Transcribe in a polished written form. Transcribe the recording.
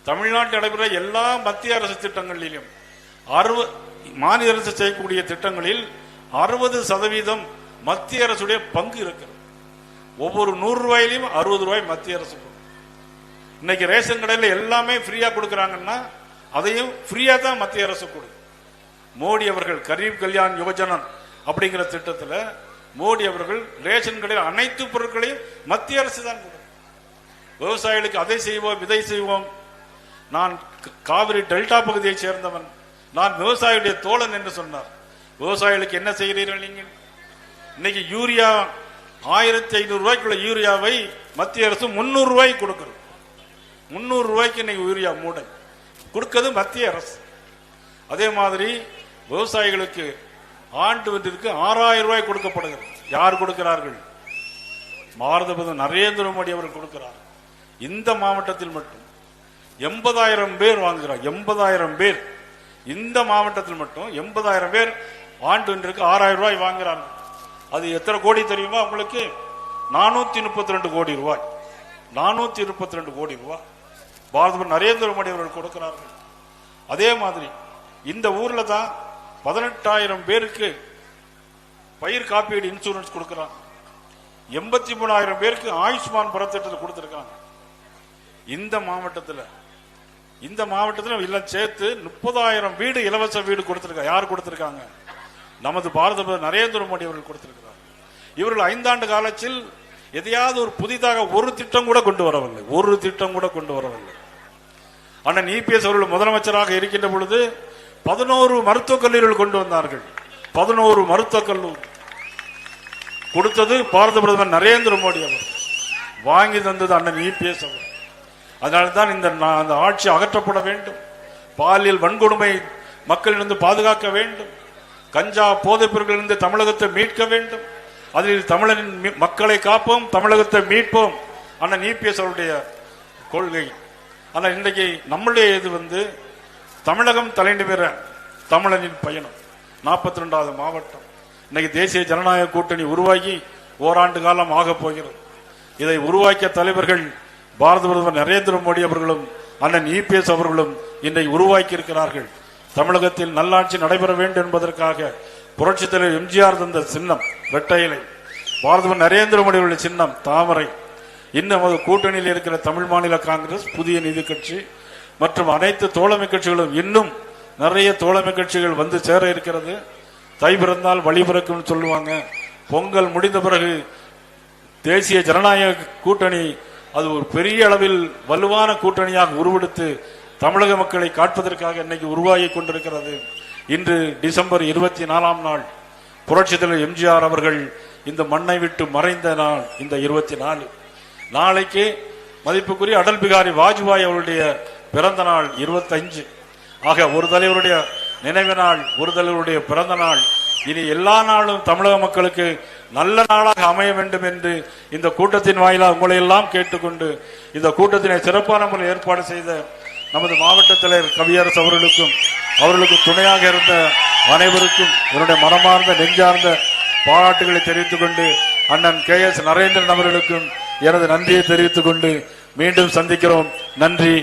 தமிழ்நாட்டில் நடைபெற எல்லா மத்திய அரசு திட்டங்களிலும் மாநில அரசு செய்யக்கூடிய திட்டங்களில் 60% மத்திய அரசுடைய பங்கு இருக்கிறது. ஒவ்வொரு 100 ரூபாயிலும் 60 ரூபாய் மத்திய அரசு. இன்னைக்கு ரேஷன் கடையில் எல்லாமே ஃப்ரீயா கொடுக்கறாங்கன்னா அதையும் ஃப்ரீயா தான் மத்திய அரசு கொடுக்கும். மோடி அவர்கள் கரீப் கல்யாண் யோஜனா அப்படிங்கிற திட்டத்தில் மோடி அவர்கள் ரேஷன் கடையில் அனைத்து பொருட்களையும் மத்திய அரசு தான் கொடுக்கும். விவசாயிகளுக்கு அதை செய்வோம் இதை செய்வோம். நான் காவிரி டெல்டா பகுதியை சேர்ந்தவன், நான் விவசாயியுடைய தோழன் என்று சொன்னார். விவசாயிகளுக்கு என்ன செய்கிறீர்கள் நீங்கள்? இன்னைக்கு யூரியா 1500 ரூபாய்க்குள்ள யூரியாவை மத்திய அரசு 300 ரூபாய்க்கு கொடுக்கிறது. 300 ரூபாய்க்கு இன்னைக்கு யூரியா மூடை கொடுக்கிறது மத்திய அரசு. அதே மாதிரி விவசாயிகளுக்கு ஆண்டு ஒன்றிற்கு 6000 ரூபாய் கொடுக்கப்படுகிறது. யார் கொடுக்கிறார்கள்? பாரத பிரதமர் நரேந்திர மோடி அவர்கள் கொடுக்கிறார். இந்த மாவட்டத்தில் மட்டும் 80,000 பேர் வாங்குகிறார். 80,000 பேர் இந்த மாவட்டத்தில் மட்டும் 80,000 பேர் ஆண்டு ஒன்றிற்கு 6000 ரூபாய் வாங்குகிறார்கள். அது எத்தனை கோடி தெரியுமா உங்களுக்கு? 432 கோடி ரூபாய். 432 கோடி ரூபாய் பாரத நரேந்திர மோடி அவர்கள் கொடுக்கிறார்கள். அதே மாதிரி இந்த ஊர்ல தான் 18,000 பேருக்கு பயிர் காப்பீடு இன்சூரன்ஸ் கொடுக்கிறாங்க. 83,000 பேருக்கு ஆயுஷ்மான் பாரத் திட்டத்தை கொடுத்திருக்காங்க. இந்த மாவட்டத்தில் எல்லாம் சேர்த்து 30,000 வீடு இலவச வீடு கொடுத்திருக்காங்க. யார் கொடுத்திருக்காங்க? நமது பாரத பிரதமர் நரேந்திர மோடி அவர்கள் கொடுத்திருக்கிறார். இவர்கள் 5 ஆண்டு காலத்தில் எதையாவது ஒரு புதிதாக ஒரு திட்டம் கூட கொண்டு வரவில்லை. அண்ணன் இபிஎஸ் அவர்கள் முதலமைச்சராக இருக்கின்ற பொழுது 11 மருத்துவக் கல்லூரிகள் கொண்டு வந்தார்கள். 11 மருத்துவக் கல்லூரி கொடுத்தது பாரத பிரதமர் நரேந்திர மோடி அவர். வாங்கி தந்தது அண்ணன் இபிஎஸ் அவர். அதனால்தான் இந்த ஆட்சி அகற்றப்பட வேண்டும். பாலியல் வன்கொடுமை மக்களிலிருந்து பாதுகாக்க வேண்டும். கஞ்சா போதைப் பொருட்களிலிருந்து தமிழகத்தை மீட்க வேண்டும். அதில் தமிழனின் மக்களை காப்போம், தமிழகத்தை மீட்போம் அண்ணன் இபிஎஸ் அவருடைய கொள்கை. ஆனால் இன்றைக்கு நம்முடைய இது தமிழகம் தலைநிமிர தமிழனின் பயணம். 42வது மாவட்டம் இன்னைக்கு தேசிய ஜனநாயக கூட்டணி உருவாகி ஓராண்டு காலம் ஆக போகிறது. இதை உருவாக்கிய தலைவர்கள் பாரத பிரதமர் நரேந்திர மோடி அவர்களும் அண்ணன் இபிஎஸ் அவர்களும் இன்றை உருவாக்கி இருக்கிறார்கள். தமிழகத்தில் நல்லாட்சி நடைபெற வேண்டும் என்பதற்காக புரட்சித் தலைவர் எம்ஜிஆர் தந்த சின்னம் இரட்டை இலை, பாரத நரேந்திர மோடி அவருடைய சின்னம் தாமரை. இன்னும் கூட்டணியில் இருக்கிற தமிழ் மாநில காங்கிரஸ், புதிய நீதி கட்சி மற்றும் அனைத்து தோழமை கட்சிகளும் இன்னும் நிறைய தோழமை கட்சிகள் வந்து சேர இருக்கிறது. தை பிறந்தால் வழி பிறக்கும் சொல்லுவாங்க. பொங்கல் முடிந்த பிறகு தேசிய ஜனநாயக கூட்டணி அது ஒரு பெரிய அளவில் வலுவான கூட்டணியாக உருவெடுத்து தமிழக மக்களை காட்பதற்காக இன்னைக்கு உருவாகி கொண்டிருக்கிறது. இன்று டிசம்பர் 24ஆம் நாள் புரட்சித் தலைவர் எம்ஜிஆர் அவர்கள் இந்த மண்ணை விட்டு மறைந்த நாள். இந்த 24 நாளைக்கு மதிப்புக்குரிய அடல் பிகாரி வாஜ்பாய் அவருடைய பிறந்த நாள் 25. ஆக ஒரு தலைவருடைய நினைவு நாள், ஒரு தலைவருடைய பிறந்த நாள். இனி எல்லா நாளும் தமிழக மக்களுக்கு நல்ல நாளாக அமைய வேண்டும் என்று இந்த கூட்டத்தின் வாயிலாக உங்களை எல்லாம் கேட்டுக்கொண்டு இந்த கூட்டத்தினை சிறப்பான முறையில் ஏற்பாடு செய்த நமது மாவட்ட தலைவர் கவியரசு அவர்களுக்கு துணையாக இருந்த அனைவருக்கும் என்னுடைய மனமார்ந்த நெஞ்சார்ந்த பாராட்டுகளை தெரிவித்துக் கொண்டு அண்ணன் KS நரேந்திரன் அவர்களுக்கும் எனது நன்றியை தெரிவித்துக் கொண்டு மீண்டும் சந்திக்கிறோம். நன்றி.